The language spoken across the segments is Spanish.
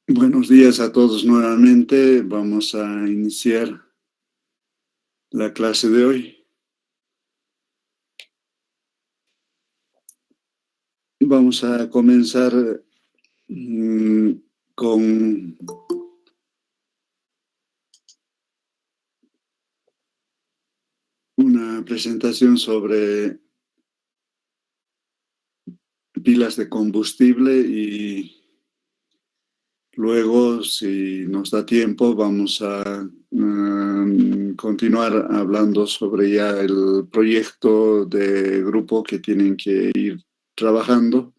Buenos días a todos nuevamente. Vamos a iniciar la clase de hoy. Vamos a comenzar con una presentación sobre pilas de combustible y luego, si nos da tiempo, vamos a continuar hablando sobre ya el proyecto de grupo que tienen que ir trabajando.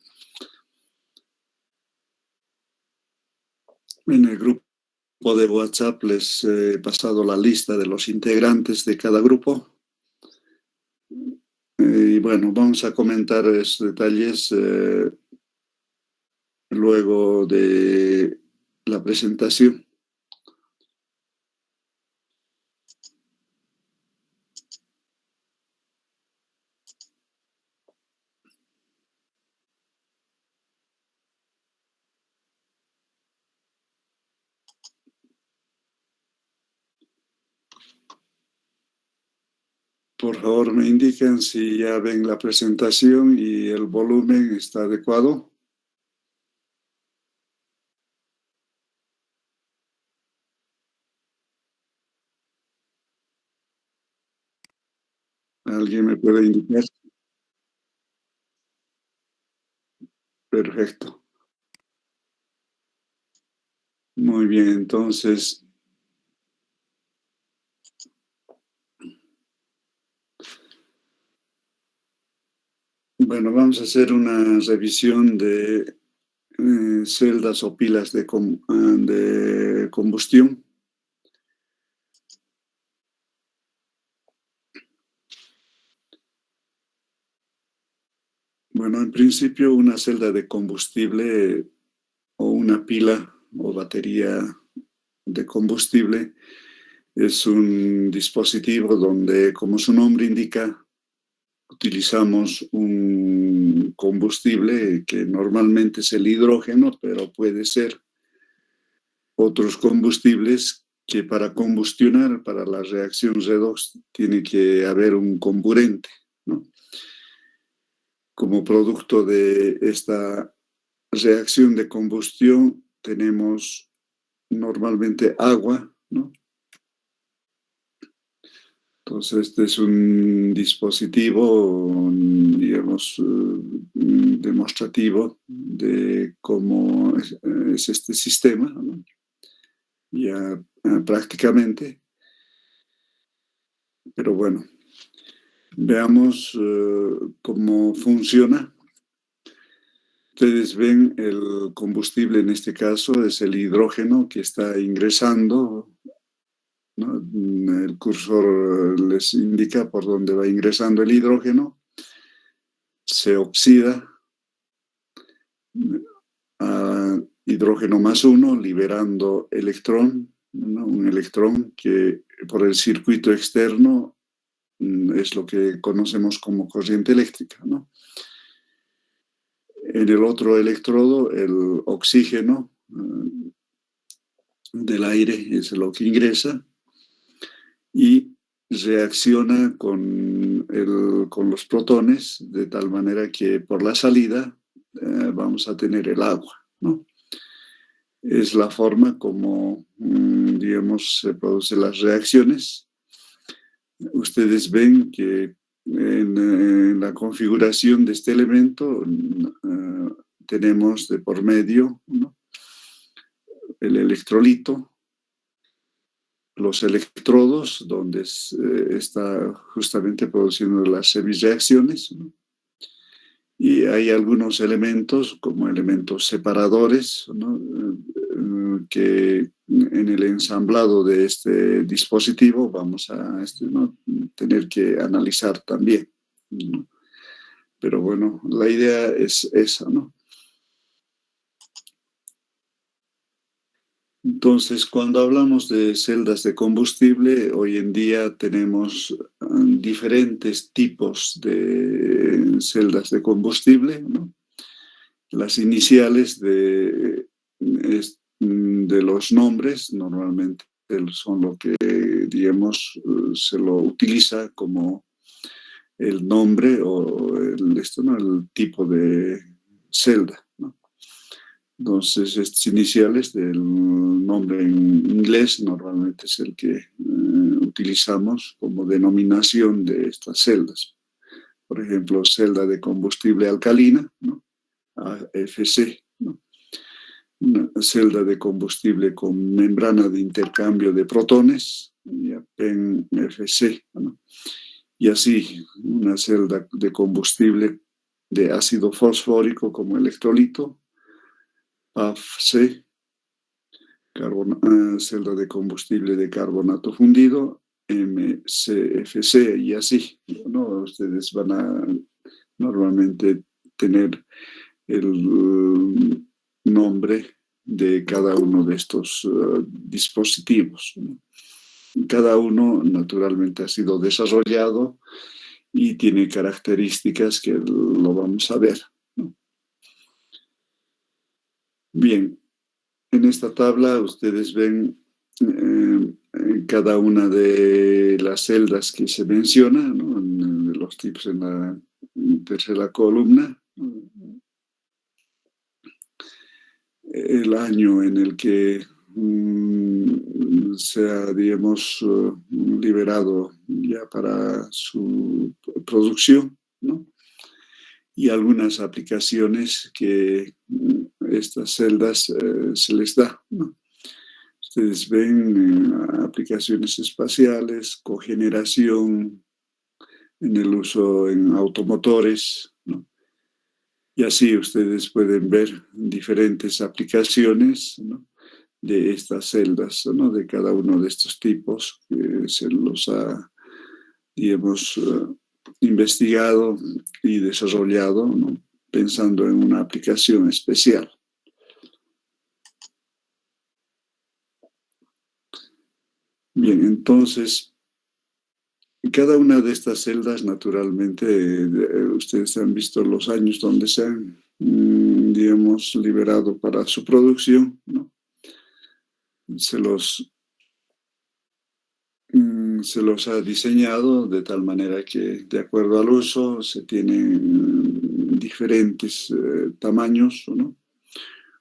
En el grupo de WhatsApp les he pasado la lista de los integrantes de cada grupo. Y bueno, vamos a comentar esos detalles luego de la presentación. Por favor, me indican si ya ven la presentación y el volumen está adecuado. ¿Alguien me puede indicar? Perfecto. Muy bien, entonces, bueno, vamos a hacer una revisión de celdas o pilas de combustión. Bueno, en principio una celda de combustible o una pila o batería de combustible es un dispositivo donde, como su nombre indica, utilizamos un combustible que normalmente es el hidrógeno, pero puede ser otros combustibles que para combustionar, para la reacción redox, tiene que haber un comburente, ¿no? Como producto de esta reacción de combustión tenemos normalmente agua, ¿no? Entonces, este es un dispositivo, digamos, demostrativo de cómo es este sistema, ¿no? Ya prácticamente, pero bueno, veamos cómo funciona. Ustedes ven el combustible, en este caso es el hidrógeno que está ingresando, ¿no? El cursor les indica por dónde va ingresando el hidrógeno, se oxida a hidrógeno más uno, liberando electrón, ¿no? Un electrón que por el circuito externo es lo que conocemos como corriente eléctrica, ¿no? En el otro electrodo, el oxígeno del aire es lo que ingresa y reacciona con los protones de tal manera que por la salida vamos a tener el agua, ¿no? Es la forma como, digamos, se producen las reacciones. Ustedes ven que en la configuración de este elemento tenemos de por medio, ¿no?, el electrolito, los electrodos, donde está justamente produciendo las semireacciones, ¿no? Y hay algunos elementos, como elementos separadores, ¿no?, que en el ensamblado de este dispositivo vamos a ¿no?, tener que analizar también, ¿no? Pero bueno, la idea es esa, ¿no? Entonces, cuando hablamos de celdas de combustible, hoy en día tenemos diferentes tipos de celdas de combustible, ¿no? Las iniciales de de los nombres, normalmente son lo que, digamos, se lo utiliza como el nombre o el tipo de celda, ¿no? Entonces, estos iniciales del nombre en inglés normalmente es el que utilizamos como denominación de estas celdas. Por ejemplo, celda de combustible alcalina, ¿no? AFC, ¿no? Una celda de combustible con membrana de intercambio de protones, PEN-FC, ¿no? Y así, una celda de combustible de ácido fosfórico como electrolito, PAF-C, celda de combustible de carbonato fundido, MCFC, y así, ¿no? Ustedes van a normalmente tener el nombre de cada uno de estos dispositivos, ¿no? Cada uno naturalmente ha sido desarrollado y tiene características que lo vamos a ver, ¿no? Bien, en esta tabla ustedes ven cada una de las celdas que se menciona, ¿no? Los tips en la tercera columna, el año en el que se ha, digamos, liberado ya para su producción, ¿no? Y algunas aplicaciones que estas celdas se les da, ¿no? Ustedes ven aplicaciones espaciales, cogeneración, en el uso en automotores, ¿no? Y así ustedes pueden ver diferentes aplicaciones, ¿no? De estas celdas, ¿no? De cada uno de estos tipos que se los ha, digamos, investigado y desarrollado, ¿no? Pensando en una aplicación especial. Bien, entonces, cada una de estas celdas, naturalmente, ustedes han visto los años donde se han, digamos, liberado para su producción, ¿no? Se los ha diseñado de tal manera que, de acuerdo al uso, se tienen diferentes tamaños, ¿no?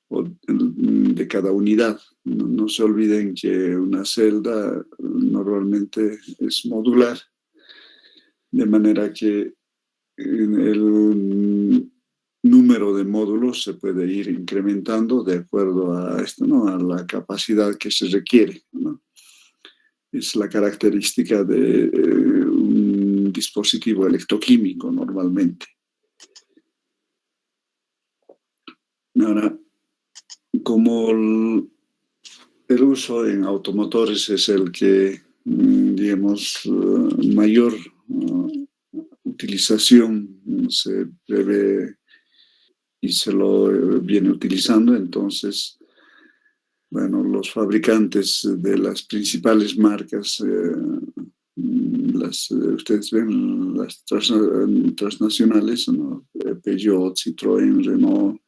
De cada unidad. No se olviden que una celda normalmente es modular, de manera que el número de módulos se puede ir incrementando de acuerdo a esto, ¿no? A la capacidad que se requiere, ¿no? Es la característica de un dispositivo electroquímico normalmente. Ahora, como el uso en automotores es el que, digamos, mayor utilización se debe y se lo viene utilizando, entonces, bueno, los fabricantes de las principales marcas, ustedes ven las transnacionales, ¿no? Peugeot, Citroën, Renault,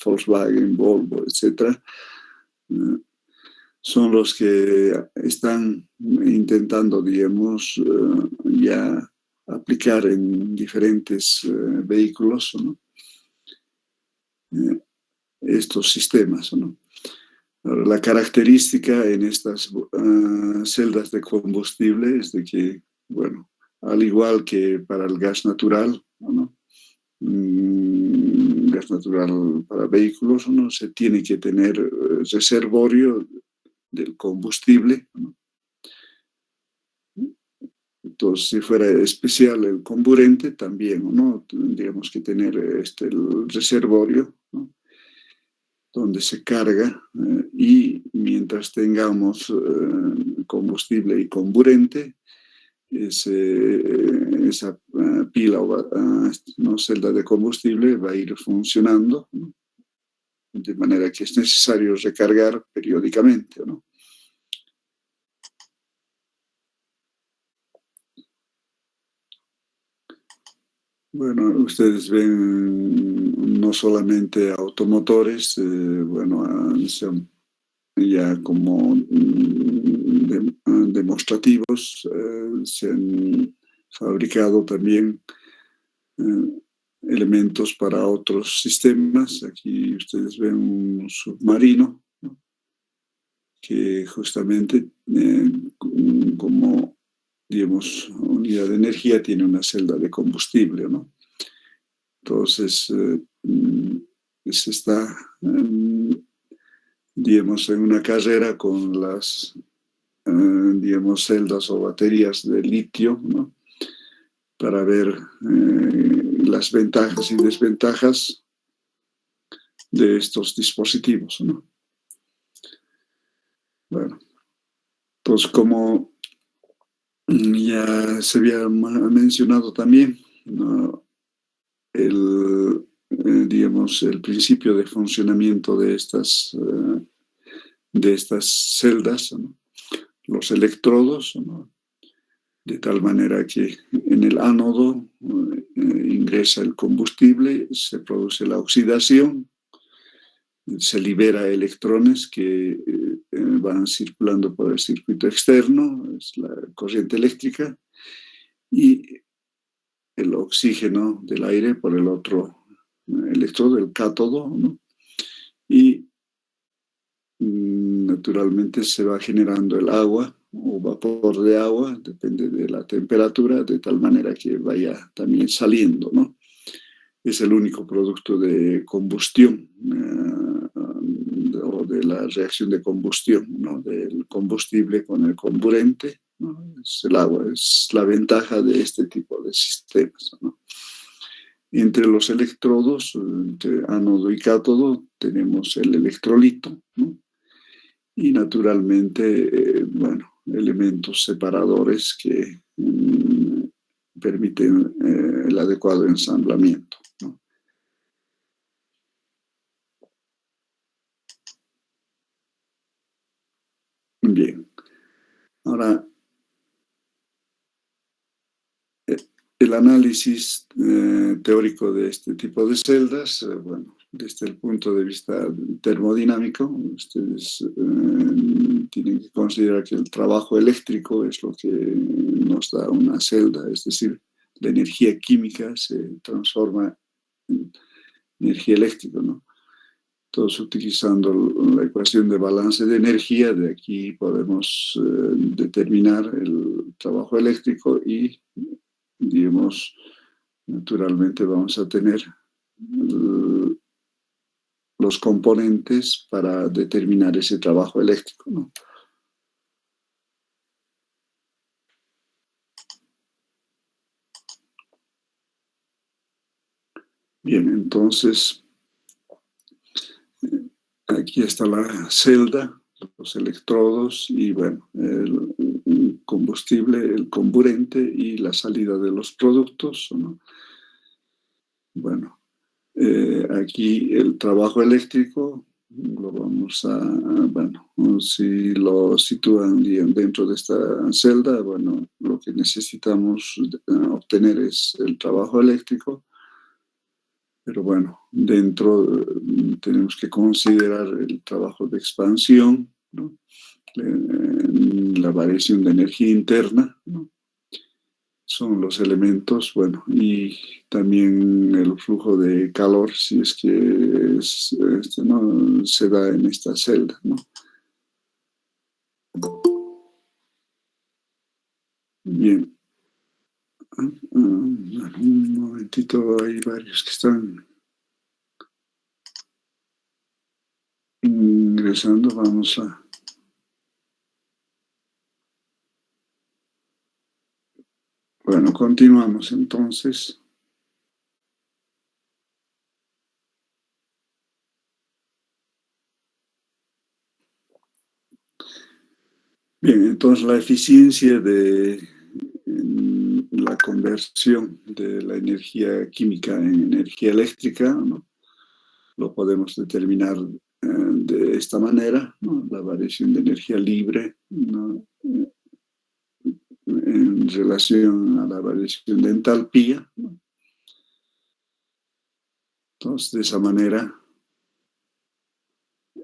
Volkswagen, Volvo, etcétera, son los que están intentando, digamos, ya aplicar en diferentes vehículos, ¿no? Estos sistemas, ¿no? La característica en estas celdas de combustible es de que, bueno, al igual que para el gas natural, ¿no? Gas natural para vehículos, ¿no? Se tiene que tener reservorio del combustible, ¿no? Entonces, si fuera especial el comburente, también, ¿no? Tendríamos que tener el reservorio, ¿no? Donde se carga y mientras tengamos combustible y comburente, esa pila o no, celda de combustible va a ir funcionando, ¿no? De manera que es necesario recargar periódicamente, ¿no? Bueno, ustedes ven no solamente automotores, bueno, se han ya como demostrativos, se han fabricado también elementos para otros sistemas. Aquí ustedes ven un submarino, ¿no?, que justamente como, digamos, unidad de energía tiene una celda de combustible, ¿no? Entonces, se está, digamos, en una carrera con las, digamos, celdas o baterías de litio, ¿no?, para ver las ventajas y desventajas de estos dispositivos, ¿no? Bueno, pues como ya se había mencionado también, ¿no?, digamos, el principio de funcionamiento de estas celdas, ¿no?, los electrodos, ¿no?, de tal manera que en el ánodo ingresa el combustible, se produce la oxidación, se libera electrones que van circulando por el circuito externo, es la corriente eléctrica, y el oxígeno del aire por el otro electrodo, el cátodo, ¿no? Y naturalmente se va generando el agua o vapor de agua, depende de la temperatura, de tal manera que vaya también saliendo, ¿no? Es el único producto de combustión o de la reacción de combustión, ¿no?, del combustible con el comburente, ¿no? Es el agua, es la ventaja de este tipo de sistemas, ¿no? Entre los electrodos, entre ánodo y cátodo, tenemos el electrolito, ¿no?, y naturalmente, bueno, elementos separadores que permiten el adecuado ensamblamiento, ¿no? Bien, ahora eh, el análisis teórico de este tipo de celdas, bueno, desde el punto de vista termodinámico, ustedes tienen que considerar que el trabajo eléctrico es lo que nos da una celda, es decir, la energía química se transforma en energía eléctrica, ¿no? Todos utilizando la ecuación de balance de energía, de aquí podemos determinar el trabajo eléctrico y, digamos, naturalmente vamos a tener los componentes para determinar ese trabajo eléctrico, ¿no? Bien, entonces aquí está la celda, los electrodos y, bueno, el combustible, el comburente y la salida de los productos, ¿no? Bueno, aquí el trabajo eléctrico lo vamos a, bueno, si lo sitúan bien dentro de esta celda, bueno, lo que necesitamos obtener es el trabajo eléctrico, pero bueno, dentro tenemos que considerar el trabajo de expansión, ¿no?, la variación de energía interna, ¿no?, son los elementos, bueno, y también el flujo de calor, si es que ¿no?, se da en esta celda, ¿no? Bien, un momentito, hay varios que están ingresando, vamos a... Bueno, continuamos entonces. Bien, entonces la eficiencia de la conversión de la energía química en energía eléctrica, ¿no?, lo podemos determinar de esta manera, ¿no?, la variación de energía libre, ¿no?, en relación a la variación de entalpía, ¿no? Entonces, de esa manera,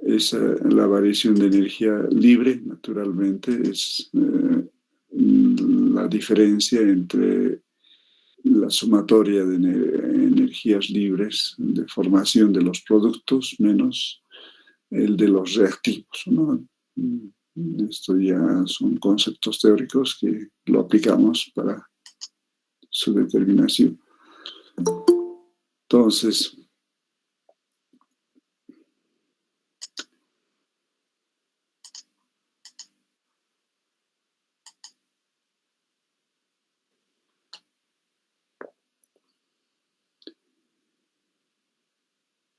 la variación de energía libre, naturalmente, es la diferencia entre la sumatoria de energías libres de formación de los productos menos el de los reactivos, ¿no? Esto ya son conceptos teóricos que lo aplicamos para su determinación. Entonces,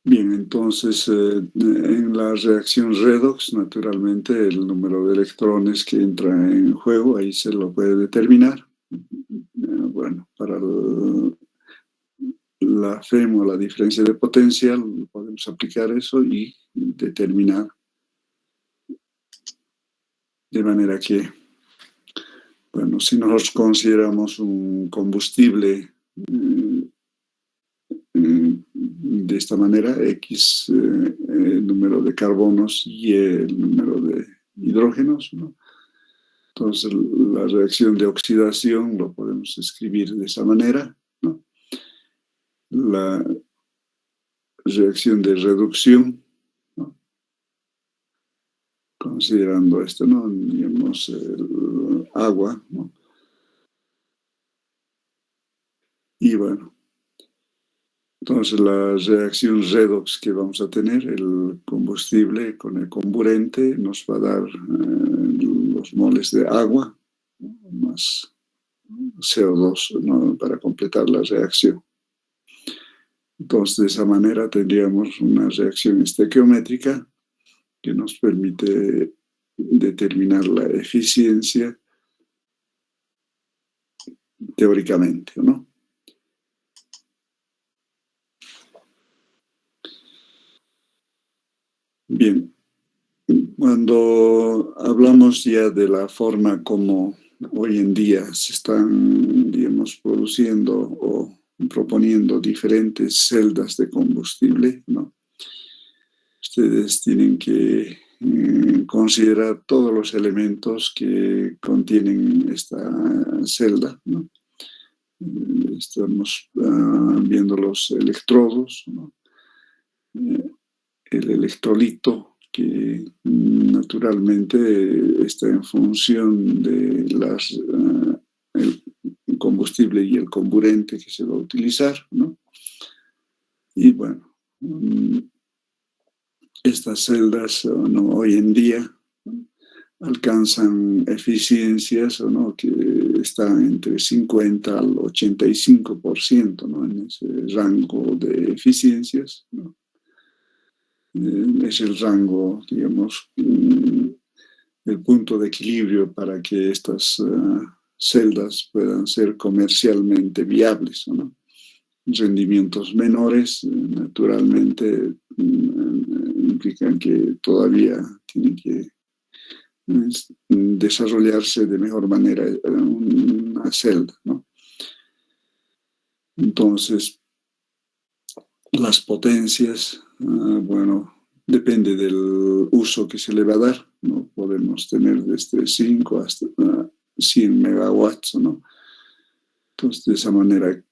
bien, entonces en la reacción redox, naturalmente, el número de electrones que entra en juego, ahí se lo puede determinar. Bueno, para la FEM o la diferencia de potencial, podemos aplicar eso y determinar de manera que, bueno, si nosotros consideramos un combustible de esta manera, X el número de carbonos y el número de hidrógenos, ¿no? Entonces la reacción de oxidación lo podemos escribir de esa manera, ¿no? La reacción de reducción, ¿no? Considerando esto, ¿no? Digamos, el agua, ¿no? Y bueno, entonces la reacción redox que vamos a tener, el combustible con el comburente, nos va a dar los moles de agua, ¿no? Más CO2, ¿no? Para completar la reacción. Entonces, de esa manera tendríamos una reacción estequiométrica que nos permite determinar la eficiencia teóricamente, ¿no? Bien, cuando hablamos ya de la forma como hoy en día se están, digamos, produciendo o proponiendo diferentes celdas de combustible, ¿no? Ustedes tienen que considerar todos los elementos que contienen esta celda, ¿no? Estamos viendo los electrodos, ¿no? El electrolito, que naturalmente está en función de el combustible y el comburente que se va a utilizar, ¿no? Y bueno, estas celdas, ¿no? Hoy en día, ¿no? Alcanzan eficiencias, ¿no? Que están entre 50 al 85%, ¿no? En ese rango de eficiencias, ¿no? Es el rango, digamos, el punto de equilibrio para que estas celdas puedan ser comercialmente viables, ¿no? Rendimientos menores, naturalmente, implican que todavía tienen que desarrollarse de mejor manera una celda, ¿no? Entonces, las potencias, bueno, depende del uso que se le va a dar, ¿no? Podemos tener desde 5 hasta 100 megawatts, ¿no? Entonces, de esa manera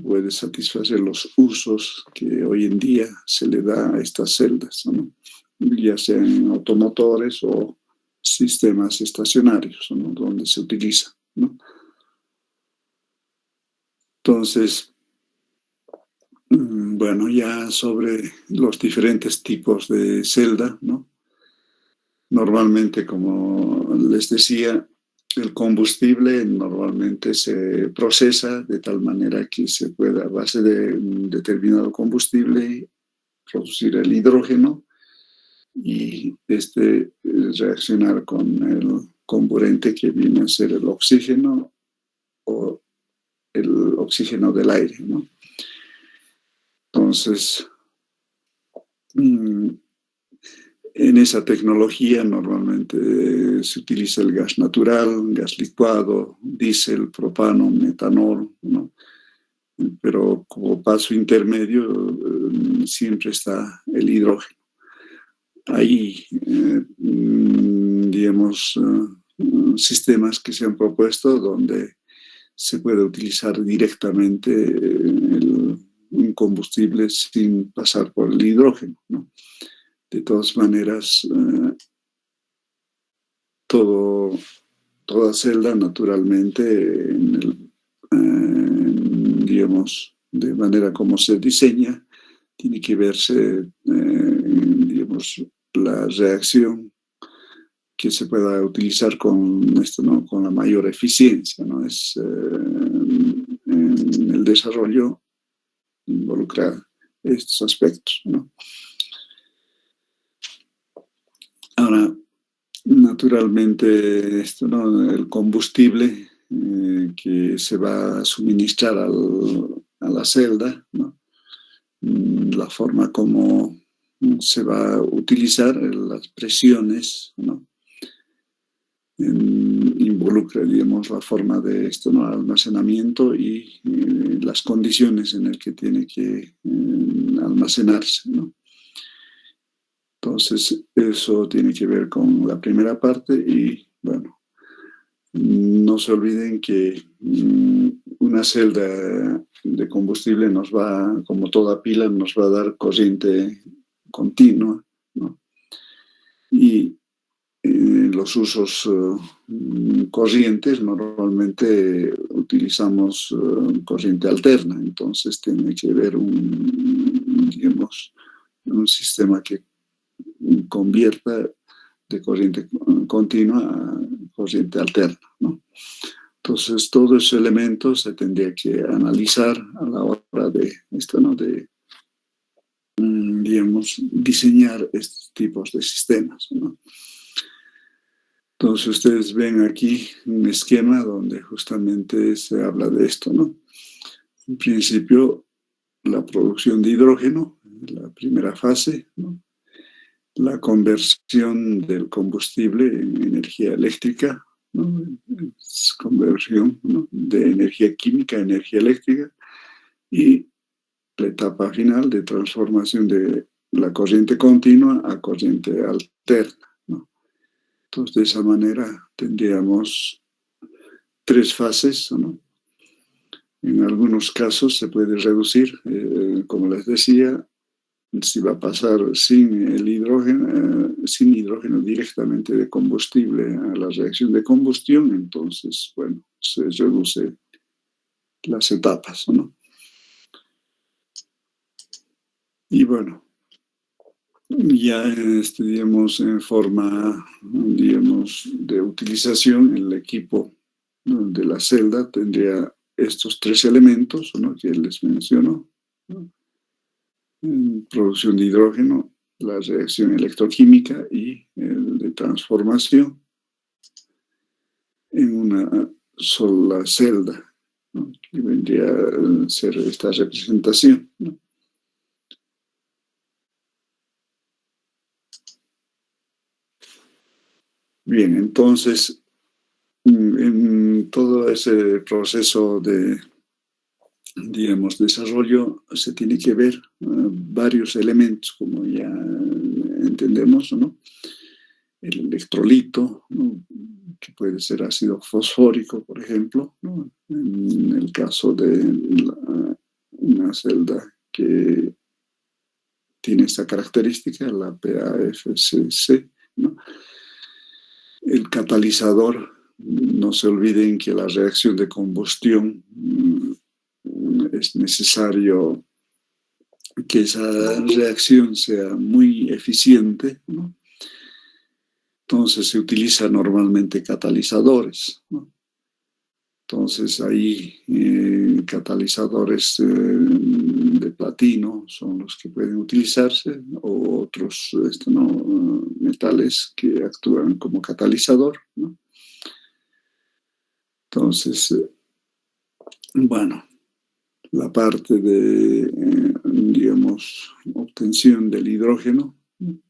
puede satisfacer los usos que hoy en día se le da a estas celdas, ¿no? Ya sean automotores o sistemas estacionarios, ¿no? Donde se utiliza, ¿no? Entonces, bueno, ya sobre los diferentes tipos de celda, ¿no? Normalmente, como les decía, el combustible normalmente se procesa de tal manera que se pueda, a base de un determinado combustible, producir el hidrógeno y reaccionar con el comburente que viene a ser el oxígeno o el oxígeno del aire, ¿no? Entonces, en esa tecnología normalmente se utiliza el gas natural, gas licuado, diésel, propano, metanol, ¿no? pero como paso intermedio siempre está el hidrógeno. Hay, digamos, sistemas que se han propuesto donde se puede utilizar directamente un combustible sin pasar por el hidrógeno, ¿no? De todas maneras, toda celda naturalmente, digamos, de manera como se diseña, tiene que verse, digamos, la reacción que se pueda utilizar con esto, ¿no? Con la mayor eficiencia, ¿no? Es en el desarrollo involucra estos aspectos, ¿no? Ahora, naturalmente, esto, ¿no? El combustible que se va a suministrar a la celda, ¿no? La forma como se va a utilizar, las presiones, ¿no? Involucra, digamos, la forma de esto, ¿no? Almacenamiento y las condiciones en las que tiene que almacenarse, ¿no? Entonces, eso tiene que ver con la primera parte y, bueno, no se olviden que una celda de combustible nos va, como toda pila, nos va a dar corriente continua, ¿no? Y los usos corrientes normalmente utilizamos corriente alterna, entonces tiene que haber digamos, un sistema que convierta de corriente continua a corriente alterna, ¿no? Entonces, todos esos elementos se tendría que analizar a la hora de esto, ¿no? De, digamos, diseñar estos tipos de sistemas, ¿no? Entonces, ustedes ven aquí un esquema donde justamente se habla de esto, ¿no? En principio, la producción de hidrógeno, la primera fase, ¿no? La conversión del combustible en energía eléctrica, ¿no? Es conversión, ¿no? De energía química a energía eléctrica y la etapa final de transformación de la corriente continua a corriente alterna, ¿no? Entonces, de esa manera tendríamos tres fases, ¿no? En algunos casos se puede reducir, como les decía, si va a pasar sin hidrógeno directamente de combustible a la reacción de combustión, entonces, bueno, se reduce las etapas, ¿no? Y bueno, ya digamos, en forma, digamos, de utilización, el equipo, ¿no? De la celda tendría estos tres elementos, ¿no? Que les menciono, ¿no? Producción de hidrógeno, la reacción electroquímica y el de transformación en una sola celda, ¿no? Que vendría a ser esta representación, ¿no? Bien, entonces, en todo ese proceso de, digamos, desarrollo se tiene que ver varios elementos, como ya entendemos, ¿no? El electrolito, ¿no? Que puede ser ácido fosfórico, por ejemplo, ¿no? En el caso de una celda que tiene esta característica, la PAFCC, ¿no? El catalizador, no se olviden que la reacción de combustión es necesario que esa reacción sea muy eficiente, ¿no? Entonces se utilizan normalmente catalizadores, ¿no? Entonces ahí catalizadores de platino son los que pueden utilizarse, o otros ¿no? Metales que actúan como catalizador, ¿no? Entonces, bueno, la parte de, digamos, obtención del hidrógeno, ¿no?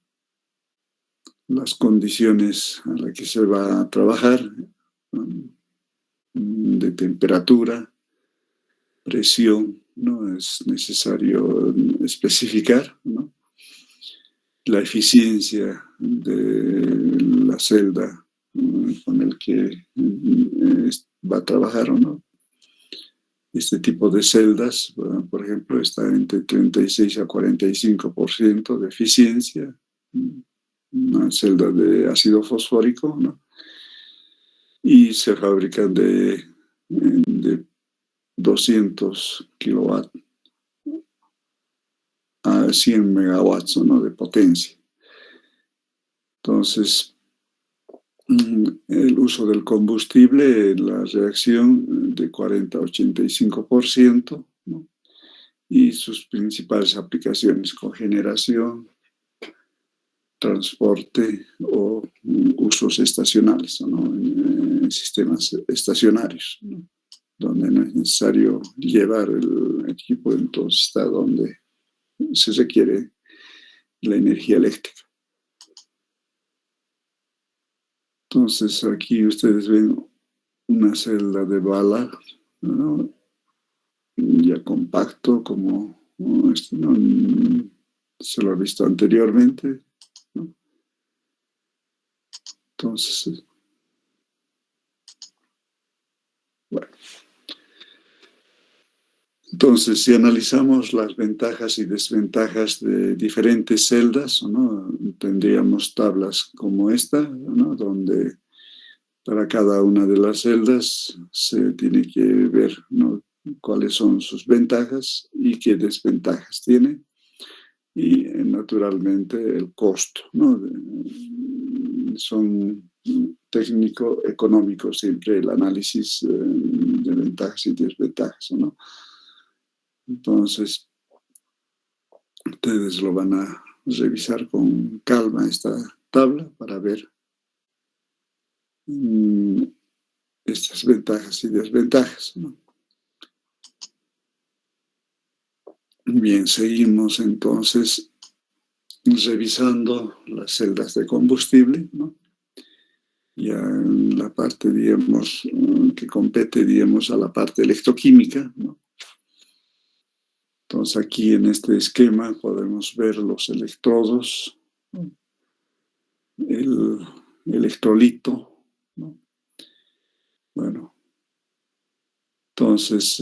Las condiciones a las que se va a trabajar, de temperatura, presión, ¿no? Es necesario especificar, ¿no? La eficiencia de la celda con el que va a trabajar o no. Este tipo de celdas, por ejemplo, está entre 36 a 45% de eficiencia. Una celda de ácido fosfórico, ¿no? Y se fabrican de 200 kilowatts a 100 megawatts, ¿no? De potencia. Entonces, el uso del combustible, la reacción de 40 a 85%, ¿no? Y sus principales aplicaciones, cogeneración, transporte o usos estacionales, ¿no? En sistemas estacionarios, ¿no? Donde no es necesario llevar el equipo, entonces está donde se requiere la energía eléctrica. Entonces aquí ustedes ven una celda de bala, ¿no? Ya compacto como este, ¿no? Se lo ha visto anteriormente, ¿no? Entonces, bueno. Entonces, si analizamos las ventajas y desventajas de diferentes celdas, ¿no? Tendríamos tablas como esta, ¿no? Donde para cada una de las celdas se tiene que ver, ¿no? Cuáles son sus ventajas y qué desventajas tiene. Y naturalmente el costo, ¿no? Son técnico-económicos siempre el análisis de ventajas y desventajas, ¿no? Entonces, ustedes lo van a revisar con calma esta tabla para ver estas ventajas y desventajas, ¿no? Bien, seguimos entonces revisando las celdas de combustible, ¿no? Ya en la parte, digamos, que compete, digamos, a la parte electroquímica, ¿no? Entonces aquí en este esquema podemos ver los electrodos, ¿no? El electrolito, ¿no? Bueno, entonces,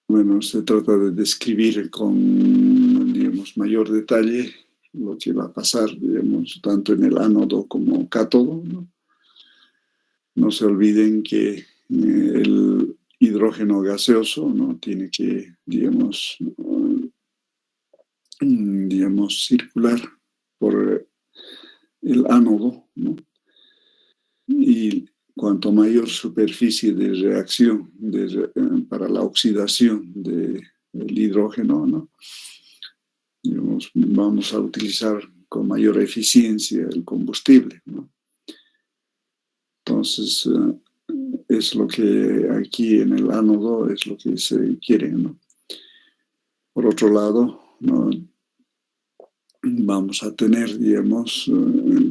bueno, se trata de describir con, digamos, mayor detalle lo que va a pasar, digamos, tanto en el ánodo como cátodo, ¿no? No se olviden que el hidrógeno gaseoso, ¿no? Tiene que, digamos, circular por el ánodo, ¿no? Y cuanto mayor superficie de reacción para la oxidación del hidrógeno, ¿no? Digamos, vamos a utilizar con mayor eficiencia el combustible, ¿no? Entonces, es lo que aquí en el ánodo es lo que se quiere, ¿no? Por otro lado, ¿no? Vamos a tener, digamos,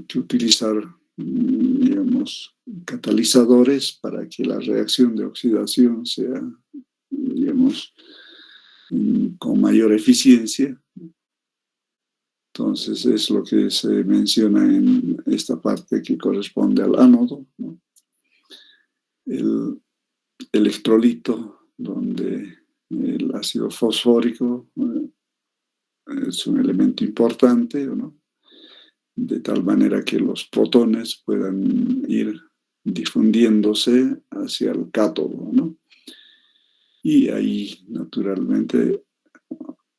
que utilizar, digamos, catalizadores para que la reacción de oxidación sea, digamos, con mayor eficiencia. Entonces es lo que se menciona en esta parte que corresponde al ánodo, ¿no? El electrolito, donde el ácido fosfórico es un elemento importante, ¿no? De tal manera que los protones puedan ir difundiéndose hacia el cátodo, ¿no? Y ahí, naturalmente,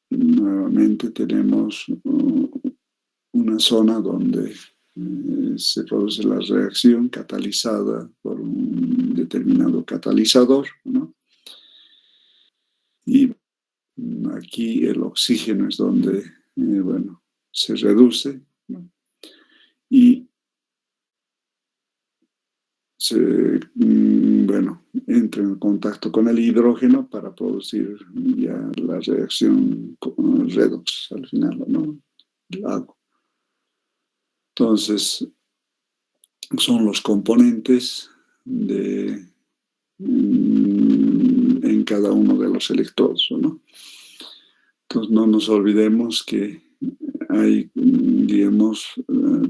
nuevamente tenemos una zona donde se produce la reacción catalizada por un determinado catalizador, ¿no? Y aquí el oxígeno es donde, bueno, se reduce, ¿no? Y bueno, entra en contacto con el hidrógeno para producir ya la reacción redox al final, ¿no? El agua. Entonces, son los componentes de en cada uno de los electrodos, ¿no? Entonces no nos olvidemos que hay, digamos,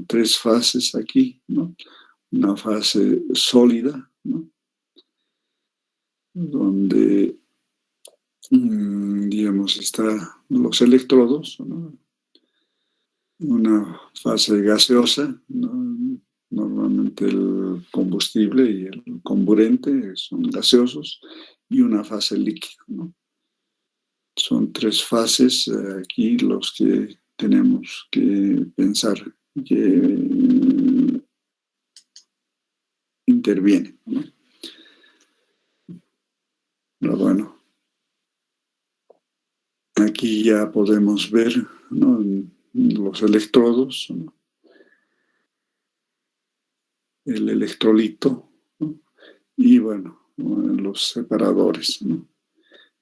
tres fases aquí, ¿no? Una fase sólida, ¿no? Donde, digamos, están los electrodos, ¿no? Una fase gaseosa, ¿no? Normalmente el combustible y el comburente son gaseosos, y una fase líquida, ¿no? Son tres fases aquí los que tenemos que pensar que intervienen, ¿no? Pero bueno, aquí ya podemos ver, ¿no? Los electrodos, ¿no? El electrolito, ¿no? Y bueno, los separadores, ¿no?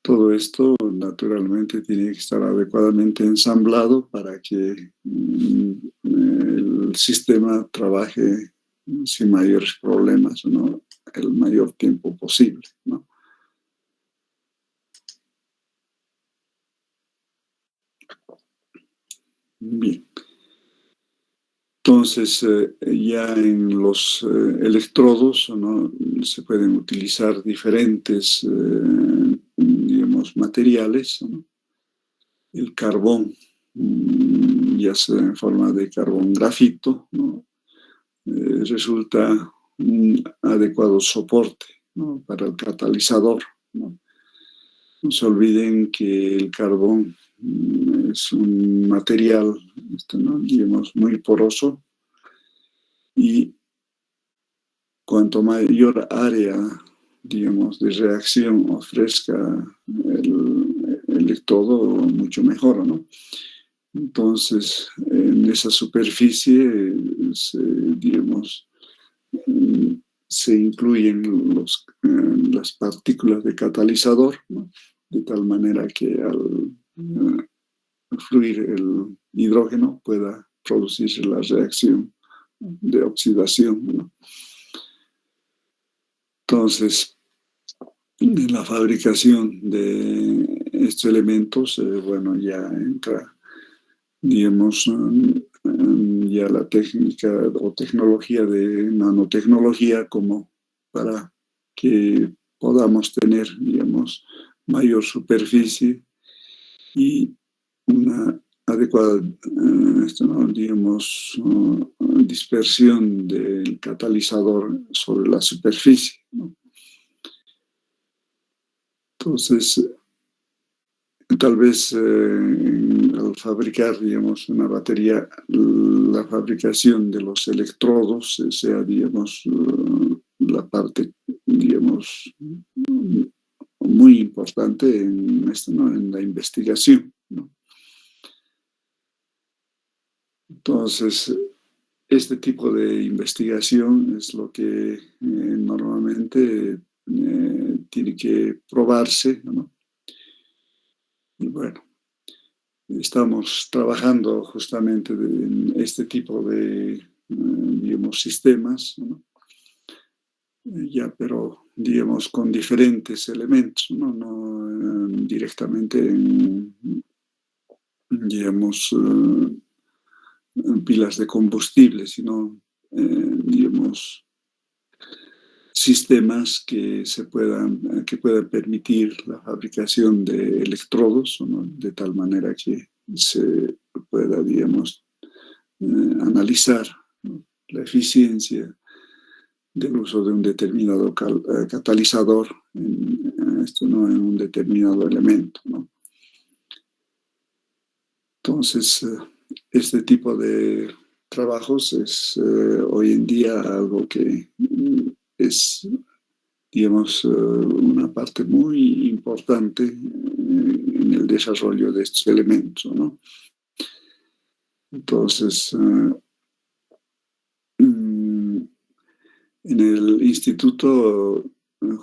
Todo esto naturalmente tiene que estar adecuadamente ensamblado para que el sistema trabaje sin mayores problemas, ¿no? El mayor tiempo posible, ¿no? Bien. Entonces, ya en los electrodos, ¿no? Se pueden utilizar diferentes, digamos, materiales, ¿no? El carbón, ya sea en forma de carbón grafito, ¿no? Resulta un adecuado soporte, ¿no? Para el catalizador, ¿no? No se olviden que el carbón es un material, ¿no? Digamos, muy poroso, y cuanto mayor área, digamos, de reacción ofrezca el electrodo, mucho mejor, ¿no? Entonces, en esa superficie, digamos, se incluyen las partículas de catalizador, ¿no? De tal manera que al fluir el hidrógeno pueda producirse la reacción de oxidación, ¿no? Entonces, en la fabricación de estos elementos, bueno, ya entra, digamos, ya la técnica o tecnología de nanotecnología, como para que podamos tener, digamos, mayor superficie y una adecuada, ¿no? Digamos, dispersión del catalizador sobre la superficie, ¿no? Entonces, tal vez al fabricar, digamos, una batería, la fabricación de los electrodos sea, digamos, la parte, digamos, muy importante en esto, ¿no? En la investigación, ¿no? Entonces, este tipo de investigación es lo que normalmente tiene que probarse, ¿no? Y bueno, estamos trabajando justamente en este tipo de, digamos, sistemas, ¿no? Ya, pero, digamos, con diferentes elementos, ¿no? No directamente en, digamos, pilas de combustible, sino, digamos, sistemas que puedan permitir la fabricación de electrodos, ¿no? De tal manera que se pueda, digamos, analizar, ¿no? La eficiencia del uso de un determinado catalizador esto, ¿no? En un determinado elemento, ¿no? Entonces, este tipo de trabajos es hoy en día algo que es, digamos, una parte muy importante en el desarrollo de estos elementos, ¿no? Entonces, en el instituto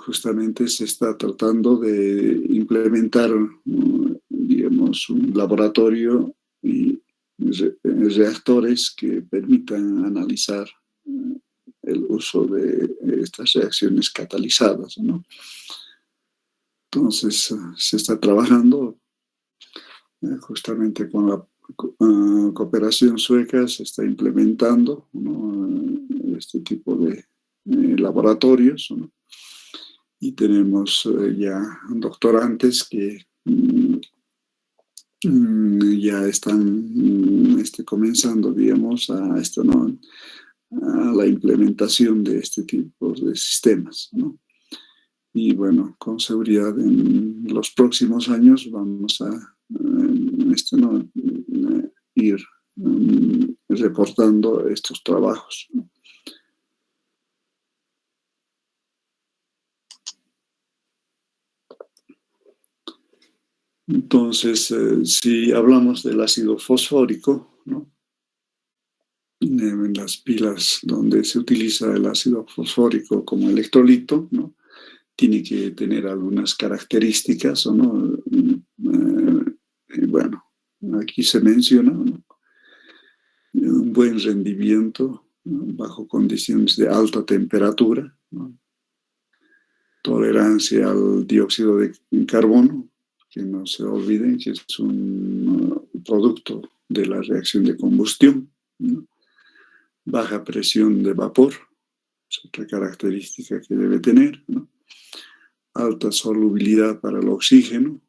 justamente se está tratando de implementar, digamos, un laboratorio y reactores que permitan analizar el uso de estas reacciones catalizadas, ¿no? Entonces, se está trabajando justamente con la cooperación sueca, se está implementando, ¿no?, este tipo de laboratorios, ¿no? Y tenemos ya doctorantes que ya están comenzando, digamos, ¿no?, a la implementación de este tipo de sistemas, ¿no? Y bueno, con seguridad en los próximos años vamos a ¿no?, ir reportando estos trabajos, ¿no? Entonces, si hablamos del ácido fosfórico, ¿no?, en las pilas donde se utiliza el ácido fosfórico como electrolito, ¿no?, tiene que tener algunas características, ¿no? Bueno, aquí se menciona, ¿no?, un buen rendimiento, ¿no?, bajo condiciones de alta temperatura, ¿no?, tolerancia al dióxido de carbono, que no se olviden que es un producto de la reacción de combustión, ¿no?, baja presión de vapor, es otra característica que debe tener, ¿no?, alta solubilidad para el oxígeno.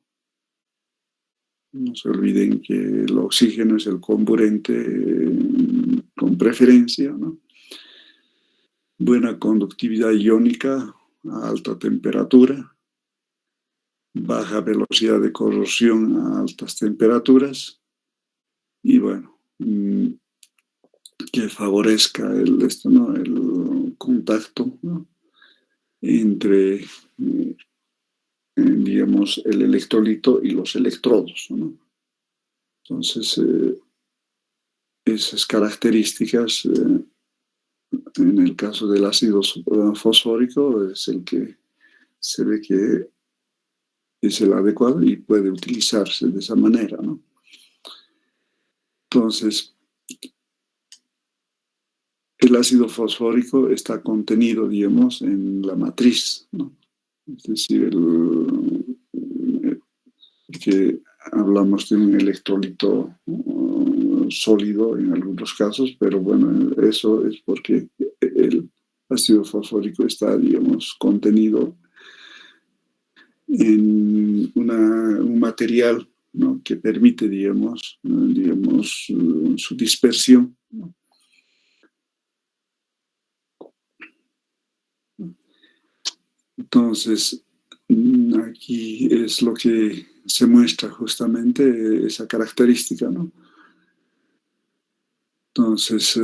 No se olviden que el oxígeno es el comburente con preferencia, ¿no? Buena conductividad iónica a alta temperatura, baja velocidad de corrosión a altas temperaturas y bueno, que favorezca ¿no?, el contacto, ¿no?, entre digamos, el electrolito y los electrodos, ¿no? Entonces, esas características, en el caso del ácido fosfórico, es el que se ve que es el adecuado y puede utilizarse de esa manera, ¿no? Entonces, el ácido fosfórico está contenido, digamos, en la matriz, ¿no? Es decir, que hablamos de un electrolito sólido en algunos casos, pero bueno, eso es porque el ácido fosfórico está, digamos, contenido en un material, ¿no?, que permite, digamos, su dispersión, ¿no? Entonces, aquí es lo que se muestra justamente esa característica, ¿no? Entonces,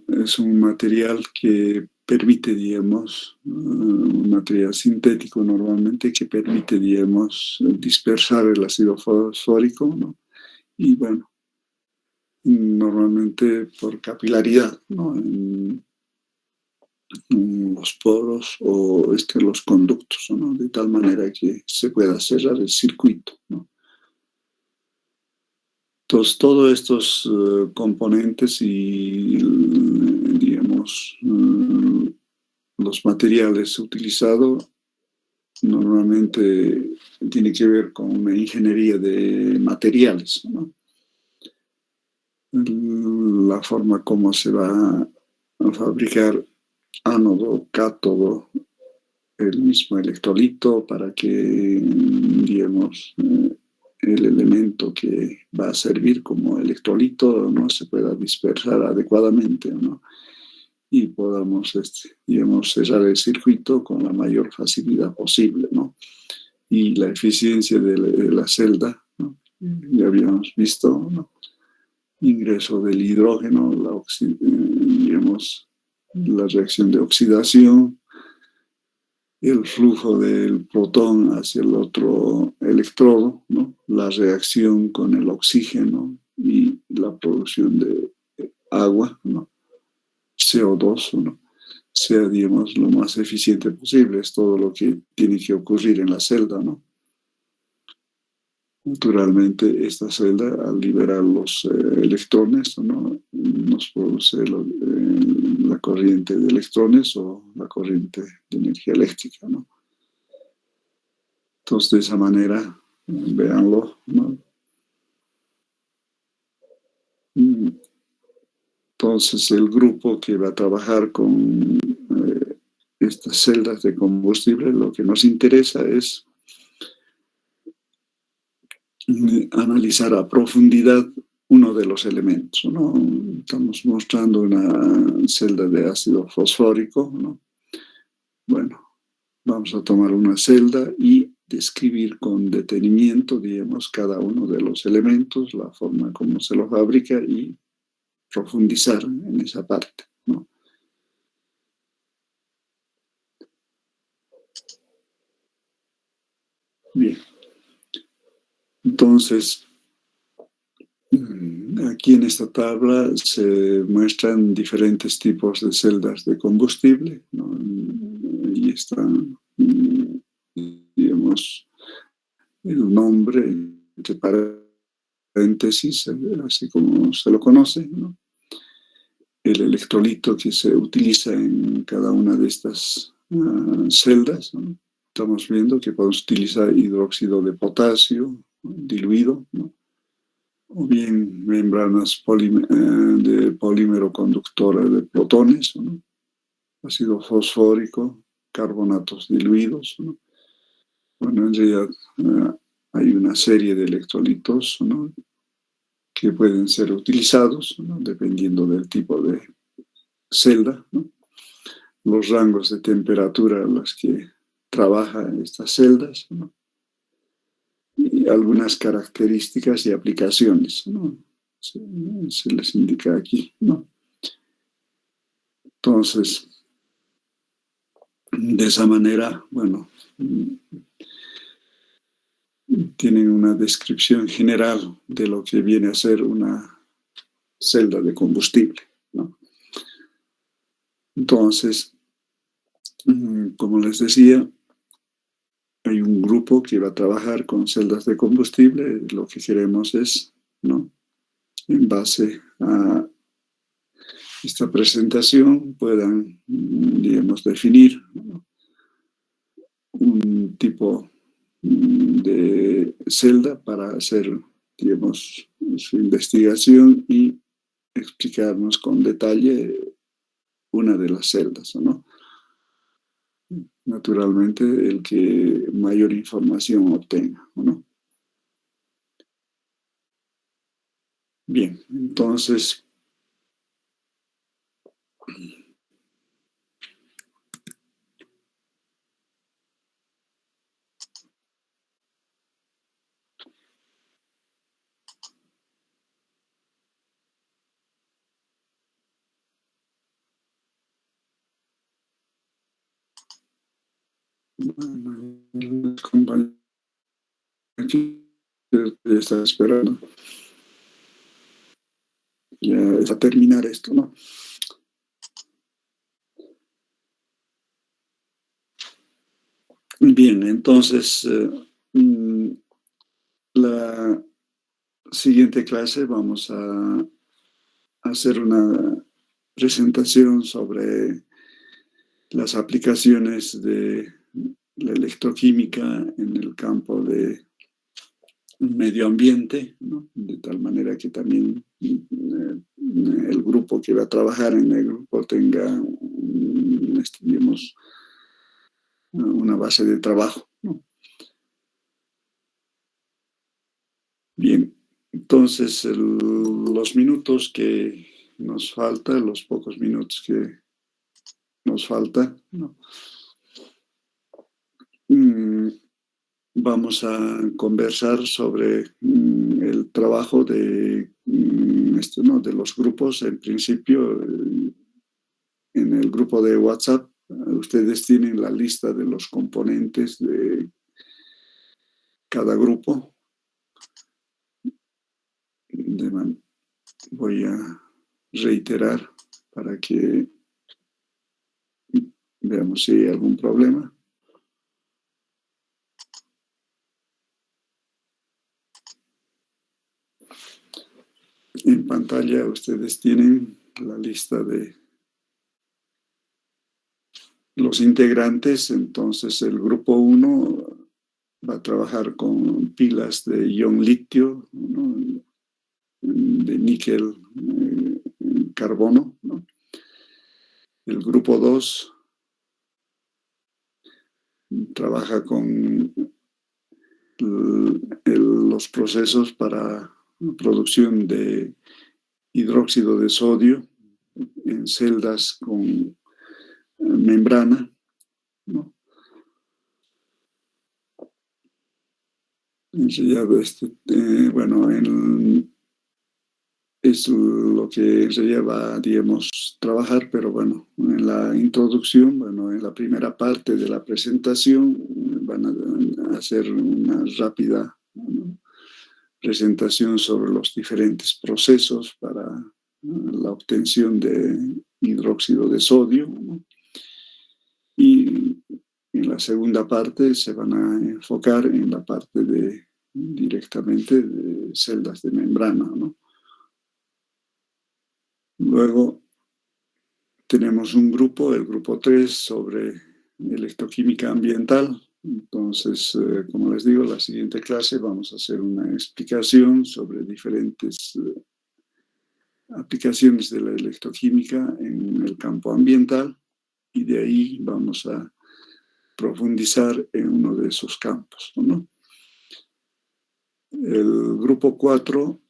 es un material que permite, digamos, un material sintético normalmente que permite, digamos, dispersar el ácido fosfórico, ¿no? Y bueno, normalmente por capilaridad, ¿no?, en los poros o los conductos, ¿no?, de tal manera que se pueda cerrar el circuito, ¿no? Entonces, todos estos componentes y, digamos, los materiales utilizados normalmente tiene que ver con una ingeniería de materiales, ¿no? La forma como se va a fabricar ánodo, cátodo, el mismo electrolito para que, digamos, el elemento que va a servir como electrolito no se pueda dispersar adecuadamente, ¿no?, y podamos, digamos, cerrar el circuito con la mayor facilidad posible, ¿no? Y la eficiencia de la celda, ¿no?, ya habíamos visto, ¿no?, ingreso del hidrógeno, digamos, la reacción de oxidación, el flujo del protón hacia el otro electrodo, ¿no?, la reacción con el oxígeno y la producción de agua, ¿no?, CO2, ¿no?, sea, digamos, lo más eficiente posible. Es todo lo que tiene que ocurrir en la celda, ¿no? Naturalmente, esta celda, al liberar los electrones, ¿no?, nos produce la corriente de electrones o la corriente de energía eléctrica, ¿no? Entonces, de esa manera, véanlo, ¿no? Entonces, el grupo que va a trabajar con estas celdas de combustible, lo que nos interesa es analizar a profundidad uno de los elementos, ¿no? Estamos mostrando una celda de ácido fosfórico, ¿no? Bueno, vamos a tomar una celda y describir con detenimiento, digamos, cada uno de los elementos, la forma como se lo fabrica y profundizar en esa parte, ¿no? Bien, entonces, aquí en esta tabla se muestran diferentes tipos de celdas de combustible, ¿no? Y están, digamos, el nombre entre paréntesis, así como se lo conoce, ¿no? El electrolito que se utiliza en cada una de estas celdas, ¿no? Estamos viendo que podemos utilizar hidróxido de potasio diluido, ¿no? O bien membranas de polímero conductora de protones, ¿no? Ácido fosfórico, carbonatos diluidos, ¿no? Bueno, en realidad hay una serie de electrolitos, ¿no? Que pueden ser utilizados, ¿no? Dependiendo del tipo de celda, ¿no? Los rangos de temperatura a los que trabaja estas celdas, ¿no? Y algunas características y aplicaciones, ¿no? Se les indica aquí, ¿no? Entonces, de esa manera, bueno, tienen una descripción general de lo que viene a ser una celda de combustible, ¿no? Entonces, como les decía, hay un grupo que va a trabajar con celdas de combustible. Lo que queremos es, ¿no? En base a esta presentación puedan, digamos, definir, ¿no? Un tipo de celda para hacer, digamos, su investigación y explicarnos con detalle una de las celdas, ¿no? Naturalmente, el que mayor información obtenga, ¿no? Bien, entonces, los compañeros aquí están esperando ya a terminar esto, ¿no? Bien, entonces, la siguiente clase vamos a hacer una presentación sobre las aplicaciones de la electroquímica en el campo de medio ambiente, ¿no? De tal manera que también el grupo que va a trabajar en el grupo tenga, digamos, una base de trabajo, ¿no? Bien, entonces los minutos que nos faltan, los pocos minutos que nos falta, ¿no? Vamos a conversar sobre el trabajo de, ¿no? De los grupos. En principio, en el grupo de WhatsApp, ustedes tienen la lista de los componentes de cada grupo. Voy a reiterar para que veamos si hay algún problema. En pantalla ustedes tienen la lista de los integrantes. Entonces, el grupo 1 va a trabajar con pilas de ion litio, ¿no? De níquel, carbono, ¿no? El grupo 2 trabaja con los procesos para producción de hidróxido de sodio en celdas con membrana, ¿no? Bueno, es lo que en realidad va, digamos, trabajar, pero bueno, en la introducción, bueno, en la primera parte de la presentación van a hacer una rápida, ¿no?, presentación sobre los diferentes procesos para la obtención de hidróxido de sodio, ¿no? Y en la segunda parte se van a enfocar en la parte directamente de celdas de membrana, ¿no? Luego tenemos un grupo, el grupo 3, sobre electroquímica ambiental. Entonces, como les digo, la siguiente clase vamos a hacer una explicación sobre diferentes aplicaciones de la electroquímica en el campo ambiental, y de ahí vamos a profundizar en uno de esos campos, ¿no? El grupo 4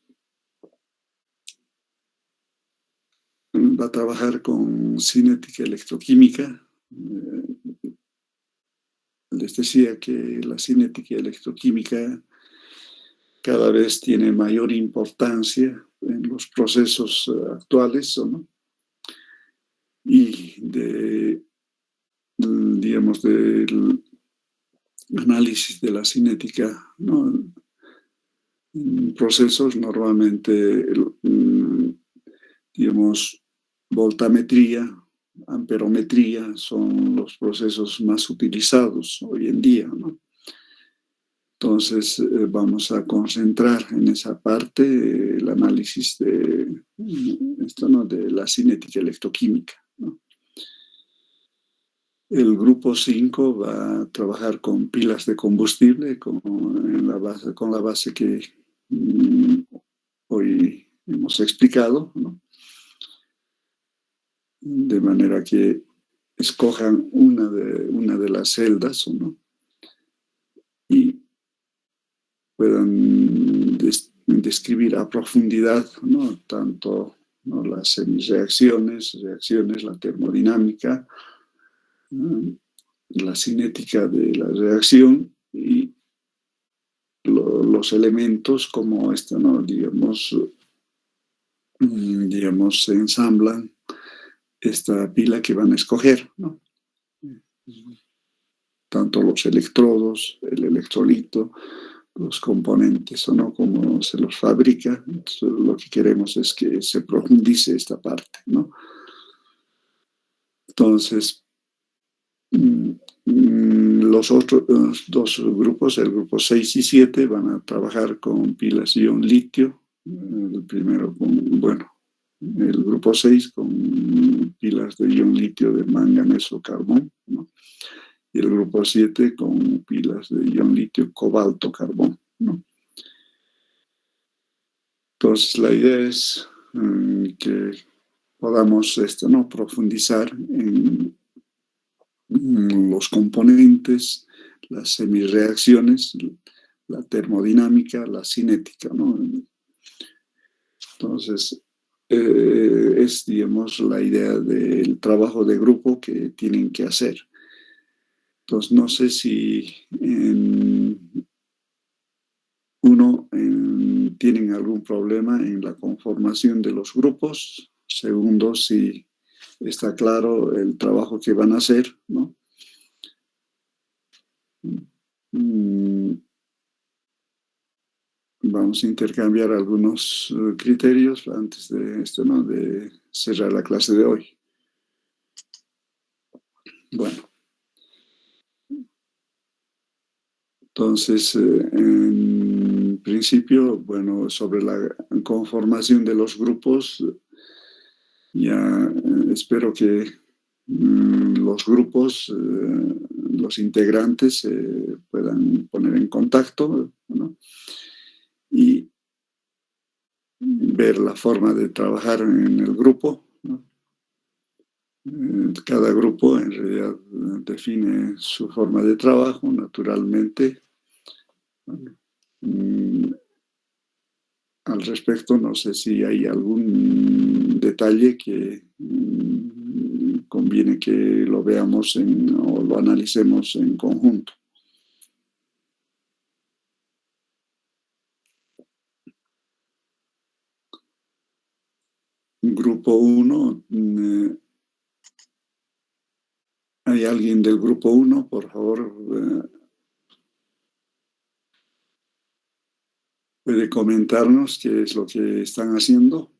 va a trabajar con cinética electroquímica. Les decía que la cinética electroquímica cada vez tiene mayor importancia en los procesos actuales, ¿no? Y digamos, del análisis de la cinética, ¿no? Procesos normalmente, digamos, voltametría, amperometría son los procesos más utilizados hoy en día, ¿no? Entonces, vamos a concentrar en esa parte el análisis de esto, ¿no?, de la cinética electroquímica, ¿no? El grupo 5 va a trabajar con pilas de combustible, con la base que hoy hemos explicado, ¿no? De manera que escojan una de las celdas, ¿no?, y puedan describir a profundidad, ¿no?, tanto, ¿no?, las semireacciones, reacciones, la termodinámica, la cinética de la reacción y los elementos como ¿no?, digamos, se ensamblan esta pila que van a escoger, ¿no? Tanto los electrodos, el electrolito, los componentes, ¿no?, cómo se los fabrica. Entonces, lo que queremos es que se profundice esta parte, ¿no? Entonces, los otros dos grupos, el grupo 6 y 7, van a trabajar con pilas ion litio. El primero el grupo 6 con pilas de ion litio de manganeso carbón, ¿no? Y el grupo 7 con pilas de ion litio cobalto carbón, ¿no? Entonces, la idea es que podamos ¿no?, profundizar en los componentes, las semireacciones, la termodinámica, la cinética, ¿no? Entonces, es, digamos, la idea del trabajo de grupo que tienen que hacer. Entonces, no sé si tienen algún problema en la conformación de los grupos. Segundo, si está claro el trabajo que van a hacer, ¿no? Vamos a intercambiar algunos criterios antes de esto, ¿no?, de cerrar la clase de hoy. Bueno. Entonces, en principio, bueno, sobre la conformación de los grupos, ya espero que los grupos, los integrantes se puedan poner en contacto, ¿no? Y ver la forma de trabajar en el grupo, ¿no? Cada grupo en realidad define su forma de trabajo, naturalmente. Bueno, al respecto, no sé si hay algún detalle que conviene que lo veamos o lo analicemos en conjunto. Grupo 1, ¿hay alguien del grupo 1? Por favor, ¿puede comentarnos qué es lo que están haciendo?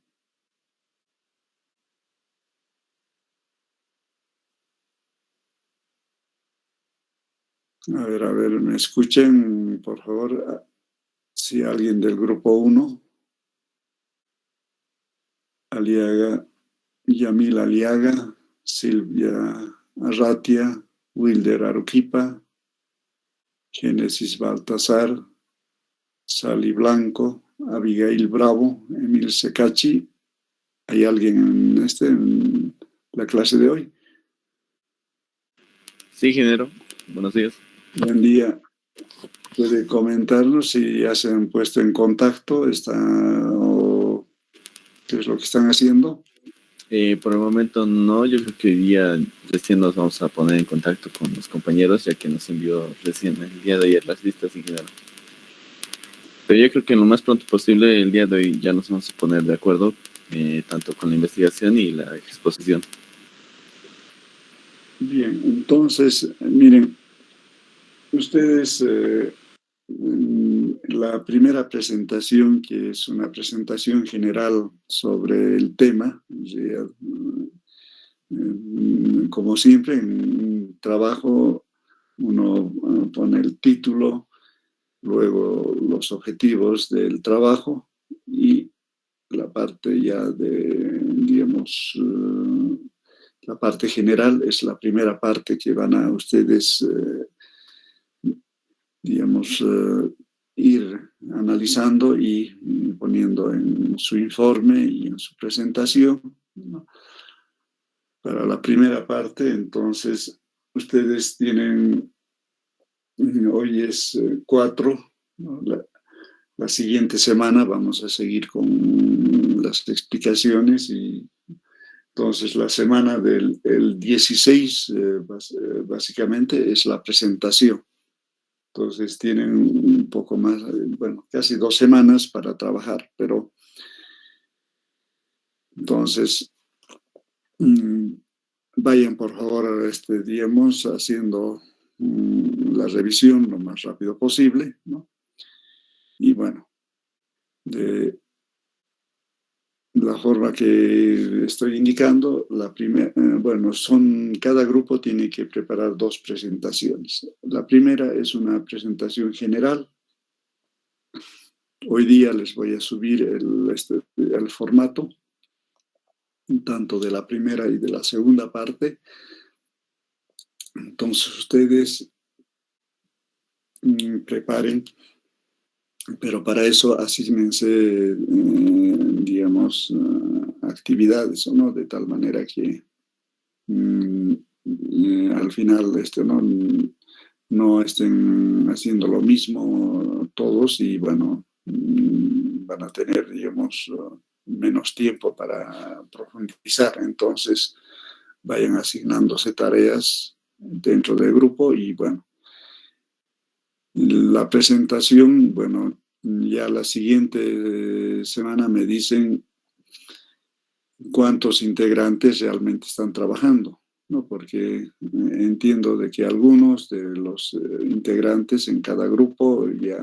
A ver, ¿me escuchen, por favor? Si alguien del grupo 1, Aliaga, Yamil Aliaga, Silvia Arratia, Wilder Aruquipa, Génesis Baltasar, Sally Blanco, Abigail Bravo, Emil Secachi. ¿Hay alguien en la clase de hoy? Sí, ingeniero. Buenos días. Buen día. ¿Puede comentarnos si ya se han puesto en contacto o qué es lo que están haciendo? Por el momento no, yo creo que hoy día recién nos vamos a poner en contacto con los compañeros, ya que nos envió recién el día de ayer las listas, ingeniero. Pero yo creo que lo más pronto posible, el día de hoy, ya nos vamos a poner de acuerdo, tanto con la investigación y la exposición. Bien, entonces, miren, ustedes, la primera presentación, que es una presentación general sobre el tema, como siempre, en un trabajo uno pone el título, luego los objetivos del trabajo y la parte ya de, digamos, la parte general es la primera parte que van a ustedes, digamos, ir analizando y poniendo en su informe y en su presentación, ¿no? Para la primera parte, entonces, ustedes tienen, hoy es 4, ¿no? La siguiente semana vamos a seguir con las explicaciones y entonces la semana del el 16 básicamente es la presentación. Entonces tienen un poco más, bueno, casi 2 semanas para trabajar, pero entonces vayan por favor, digamos, haciendo la revisión lo más rápido posible, ¿no? Y bueno, de la forma que estoy indicando, la primera, bueno, cada grupo tiene que preparar 2 presentaciones. La primera es una presentación general. Hoy día les voy a subir el formato, tanto de la primera y de la segunda parte. Entonces ustedes preparen, pero para eso asígnense, digamos, actividades, ¿no? De tal manera que al final no estén haciendo lo mismo todos y bueno, van a tener, digamos, menos tiempo para profundizar. Entonces vayan asignándose tareas dentro del grupo y bueno, la presentación, bueno, ya la siguiente semana me dicen cuántos integrantes realmente están trabajando, ¿no? Porque entiendo de que algunos de los integrantes en cada grupo ya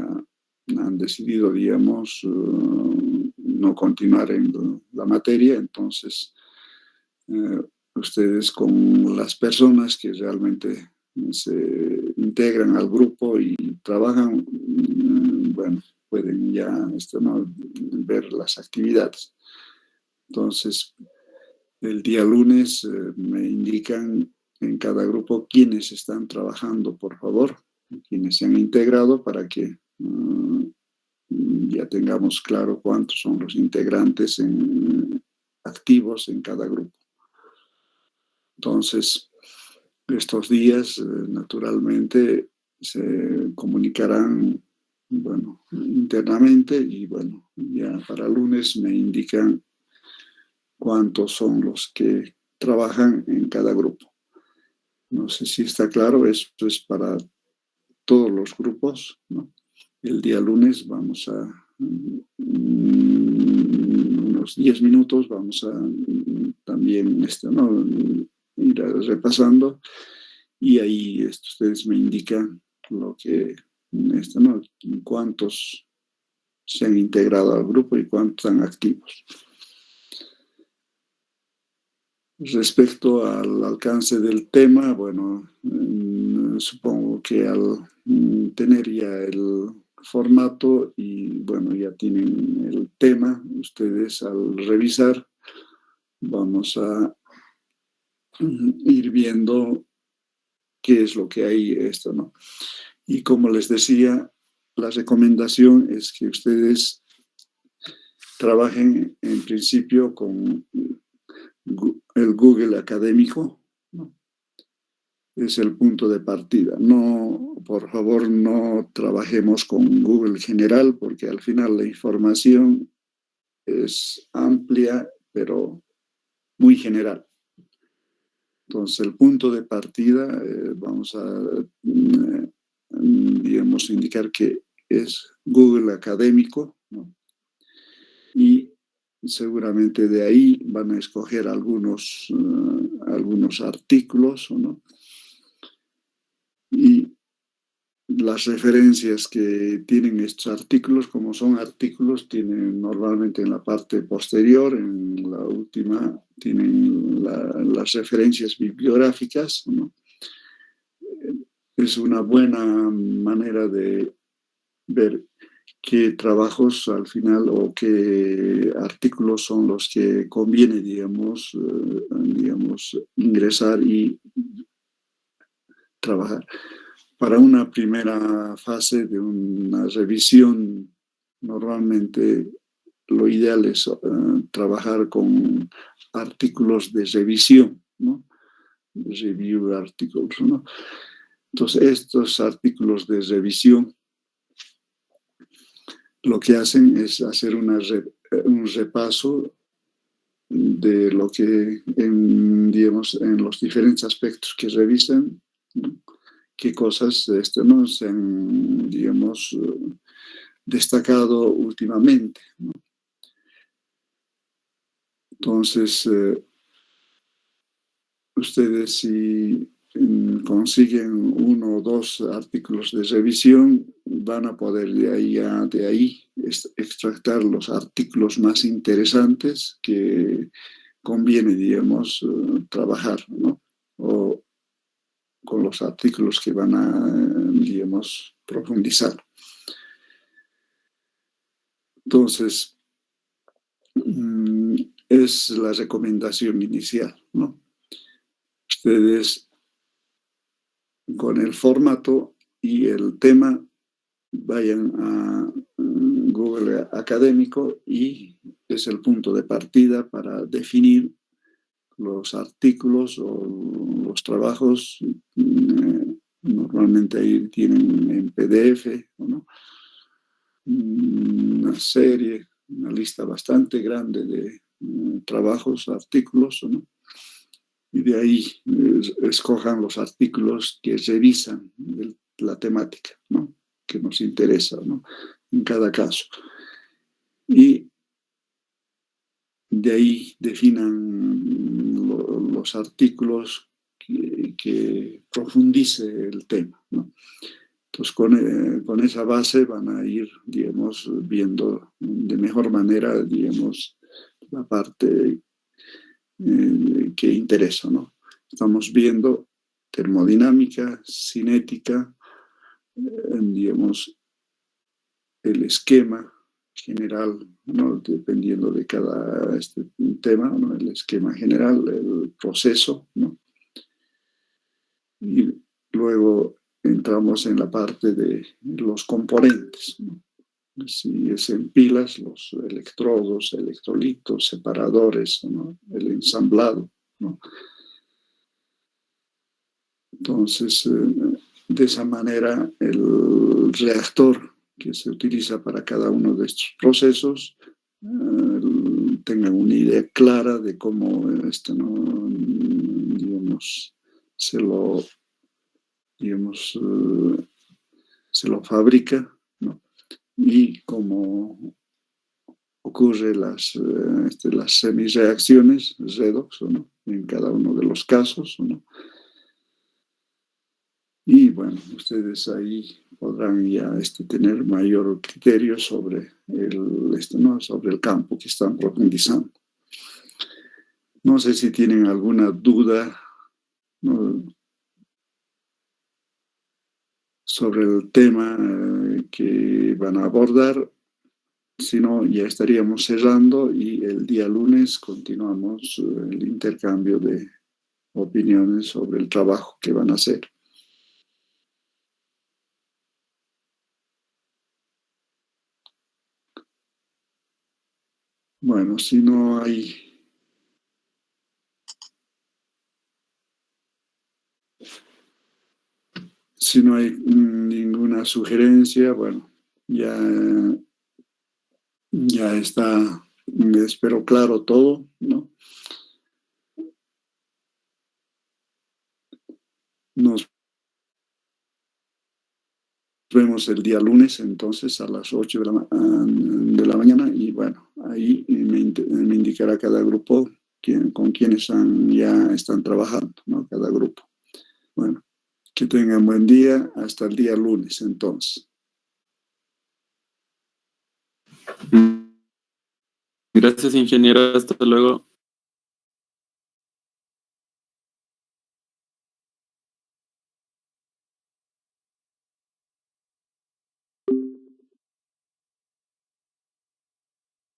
han decidido, digamos, no continuar en la materia, entonces ustedes con las personas que realmente se integran al grupo y trabajan, bueno, pueden ya ¿no? ver las actividades. Entonces, el día lunes me indican en cada grupo quiénes están trabajando, por favor, quienes se han integrado para que ya tengamos claro cuántos son los integrantes activos en cada grupo. Entonces, estos días, naturalmente, se comunicarán, bueno, internamente y, bueno, ya para lunes me indican cuántos son los que trabajan en cada grupo. No sé si está claro, esto es para todos los grupos, ¿no? El día lunes vamos a, unos 10 minutos, vamos a también ¿no? ir repasando y ahí ustedes me indican lo que, ¿no? cuántos se han integrado al grupo y cuántos están activos. Respecto al alcance del tema, bueno, supongo que al tener ya el formato y, bueno, ya tienen el tema, ustedes al revisar vamos a ir viendo qué es lo que hay esto, ¿no? Y como les decía, la recomendación es que ustedes trabajen en principio con el Google académico, ¿no? Es el punto de partida. No, por favor, no trabajemos con Google general, porque al final la información es amplia, pero muy general. Entonces, el punto de partida, vamos a, digamos, indicar que es Google académico, ¿no? Y seguramente de ahí van a escoger algunos artículos, ¿no? Y las referencias que tienen estos artículos, como son artículos, tienen normalmente en la parte posterior, en la última, tienen las referencias bibliográficas, ¿no? Es una buena manera de ver qué trabajos al final o qué artículos son los que conviene, digamos, ingresar y trabajar. Para una primera fase de una revisión, normalmente lo ideal es trabajar con artículos de revisión, ¿no? Review articles, ¿no? Entonces, estos artículos de revisión lo que hacen es hacer un repaso de lo que, digamos, en los diferentes aspectos que revisan, ¿no? Qué cosas ¿no? se han, digamos, destacado últimamente, ¿no? Entonces, ustedes si consiguen uno o dos artículos de revisión, van a poder de ahí extractar los artículos más interesantes que conviene, digamos, trabajar, ¿no? O con los artículos que van a, digamos, profundizar. Entonces, es la recomendación inicial, ¿no? Ustedes con el formato y el tema vayan a Google académico y es el punto de partida para definir los artículos o los trabajos. Normalmente ahí tienen en PDF, ¿no? Una serie, una lista bastante grande de trabajos, artículos, ¿no? Y de ahí escojan los artículos que revisan la temática, ¿no? Que nos interesa, ¿no? En cada caso. Y de ahí definan los artículos que profundice el tema, ¿no? Entonces, con esa base van a ir, digamos, viendo de mejor manera, digamos, la parte que interesa, ¿no? Estamos viendo termodinámica, cinética, digamos, el esquema general, ¿no? Dependiendo de cada tema, ¿no? El esquema general, el proceso, ¿no? Y luego entramos en la parte de los componentes, ¿no? Si es en pilas, los electrodos, electrolitos, separadores, ¿no? El ensamblado, ¿no? Entonces, de esa manera, el reactor que se utiliza para cada uno de estos procesos tengan una idea clara de cómo ¿no? digamos, se lo fabrica, ¿no? Y cómo ocurre las semireacciones redox, ¿no? En cada uno de los casos, ¿no? Y bueno, ustedes ahí podrán ya tener mayor criterio sobre ¿no? sobre el campo que están profundizando. No sé si tienen alguna duda, ¿no? Sobre el tema que van a abordar. Si no, ya estaríamos cerrando y el día lunes continuamos el intercambio de opiniones sobre el trabajo que van a hacer. Bueno, si no hay ninguna sugerencia, bueno, ya está, espero claro todo, ¿no? Nos vemos el día lunes, entonces, a las 8 de la mañana, y bueno, ahí me indicará cada grupo con quienes ya están trabajando, ¿no? Cada grupo. Bueno, que tengan buen día, hasta el día lunes, entonces. Gracias, ingeniero, hasta luego.